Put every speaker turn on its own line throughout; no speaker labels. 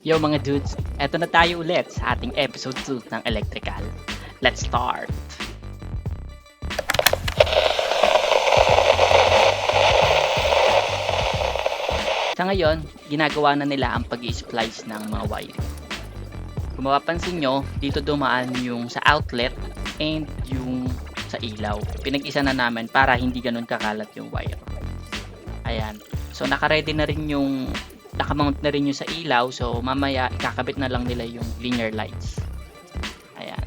Yo mga dudes, eto na tayo ulit sa ating episode 2 ng Electrical. Let's start! Sa ngayon, ginagawa na nila ang pag-i-splice ng mga wire. Kung mapapansin nyo, dito dumaan yung sa outlet and yung sa ilaw. Pinag-isa na namin para hindi ganun kakalat yung wire. Ayan. So naka-ready na rin yung nakamount na rin yung sa ilaw, so mamaya ikakabit na lang nila yung linear lights. Ayan.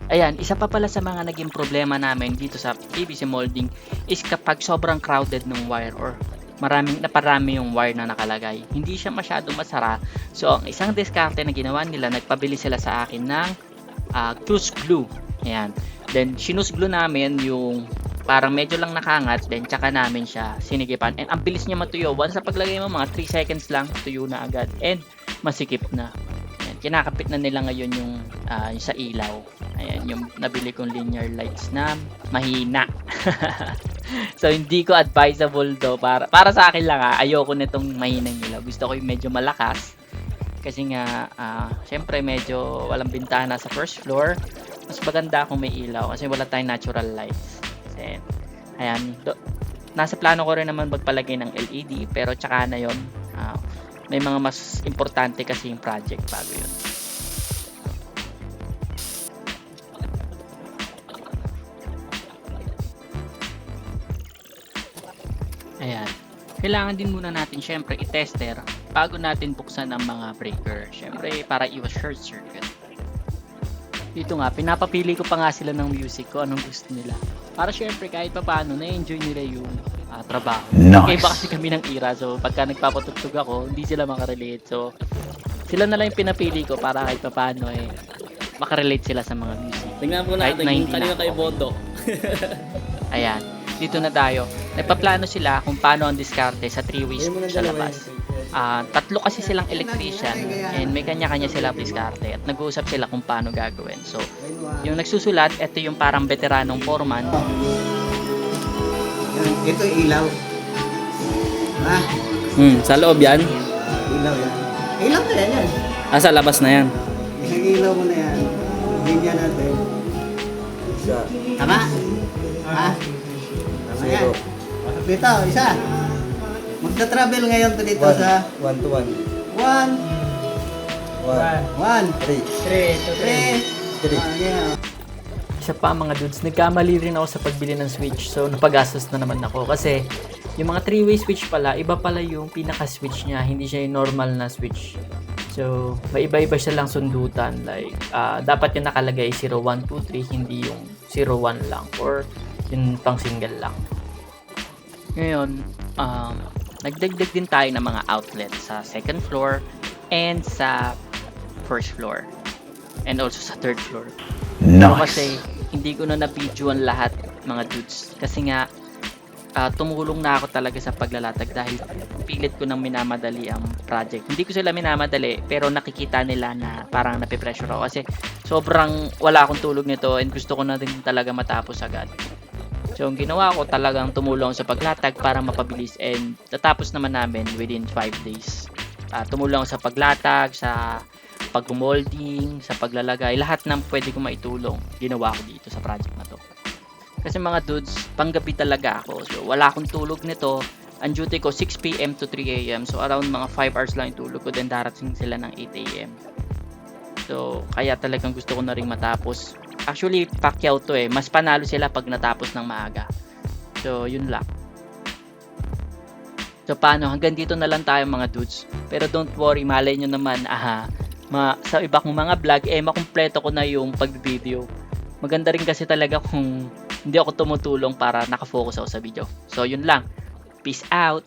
Ayan, isa pa pala sa mga naging problema namin dito sa PVC molding is kapag sobrang crowded ng wire or naparami yung wire na nakalagay, hindi siya masyadong masara. So ang isang diskarte na ginawa nila, nagpabili sila sa akin ng cruise glue. Ayan. Then, sinus glue namin yung parang medyo lang nakangat. Then, tsaka namin siya sinigipan. And, ang bilis niya matuyo. Once sa paglagay mo, mga 3 seconds lang, tuyo na agad. And, masikip na. Ayan. Kinakapit na nila ngayon yung sa ilaw. Ayan, yung nabili kong linear lights na mahina. So, hindi ko advisable do. Para sa akin lang ayoko nitong mahinang ilaw. Gusto ko yung medyo malakas. Kasi nga, syempre medyo walang bintana sa first floor. Mas maganda kung may ilaw kasi wala tayong natural lights. Kasi, ayan, nasa plano ko rin naman magpalagay ng LED, pero tsaka na yon. May mga mas importante kasi yung project bago yun. Ayan. Kailangan din muna natin syempre i-tester bago natin buksan ang mga breaker. Syempre para iwas short circuit. Dito nga, pinapapili ko pa nga sila ng music ko, anong gusto nila. Para syempre kahit pa paano, na-enjoy nila yung trabaho.
Nice.
Kaya kasi kami ng ira, so pagka nagpapatugtog ako, hindi sila makarelate. So, sila na lang yung pinapili ko para kahit pa paano makarelate sila sa mga music.
Tingnan po
Kahit
natin
na
kung
hindi
kanino
na
kayo
ako.
boto.
Ayan, dito na tayo. Nagpaplano sila kung paano ang diskarte sa 3-way switch sa labas. Tatlo kasi silang electrician and may kanya-kanya silang diskarte at nag-uusap sila kung paano gagawin. So, yung nagsusulat, ito yung parang veteranong foreman.
Ito ilaw.
Sa loob yan?
Ilaw yan. Ilaw na yan.
Sa labas na yan.
Isang ilaw mo na yan. Linya natin. Isa. Tama? Tama yan. Dito, isa. Magta-travel ngayon to dito sa
1 to 1.
1,
1.
3.
3.
Isa pa mga dudes, nagkamali rin ako sa pagbili ng switch. So, napagastos na naman ako kasi yung mga 3-way switch pala, iba pala yung pinaka-switch niya. Hindi siya yung normal na switch. So, may iba-iba siya lang sundutan. Like, dapat yung nakalagay 0, 1, 2, 3, hindi yung 0, 1 lang. Or yung pang single lang. Ngayon, nagdagdag din tayo ng mga outlet sa second floor and sa first floor. And also sa third floor. Pero kasi hindi ko na na-videoan lahat mga dudes. Kasi nga, tumulong na ako talaga sa paglalatag dahil pilit ko nang minamadali ang project. Hindi ko sila minamadali pero nakikita nila na parang napipressure ako kasi sobrang wala akong tulog nito and gusto ko na din talaga matapos agad. So, ang ginawa ko talagang tumulong sa paglatag para mapabilis and natapos naman namin within 5 days. Tumulong sa paglatag, sa pag-molding, sa paglalagay, lahat ng pwede ko maitulong ginawa ko dito sa project na to. Kasi mga dudes, panggabi talaga ako. So, wala akong tulog nito. Ang duty ko 6 PM to 3 AM. So, around mga 5 hours lang yung tulog ko. Then, darating sila ng 8 AM. So, kaya talagang gusto ko na rin matapos. Actually, Pacquiao to mas panalo sila pag natapos ng maaga. So, yun lang. So, paano? Hanggang dito na lang tayo mga dudes. Pero don't worry, malay nyo naman, sa iba kong mga vlog, makumpleto ko na yung pag-video. Maganda rin kasi talaga kung hindi ako tumutulong para nakafocus ako sa video. So, yun lang. Peace out!